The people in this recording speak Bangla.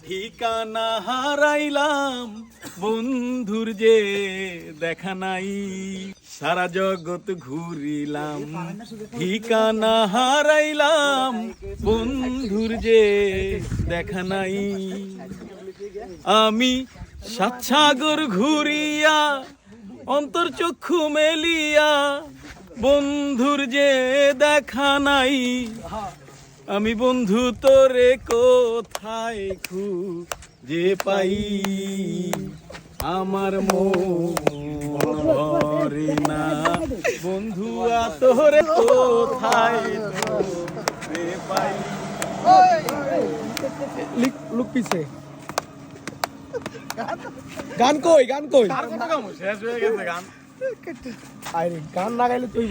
ঠিকানা হারাইলাম বন্ধুর যে দেখা নাই, সারা জগৎ ঘুরিলাম ঠিকানা হারাইলাম বন্ধুর যে দেখা নাই। আমি সাত সাগর ঘুরিয়া অন্তর চক্ষু মেলিয়া বন্ধুর যে দেখা নাই, আমি বন্ধু তোরে কোথায় খুঁজে পাই, আমার মন ভরে না বন্ধু তোরে কোথায় খুঁজে পাই। লুক পিছে গান কই শেষ হয়ে গেছে গান। আরে গান না গাইলে তুই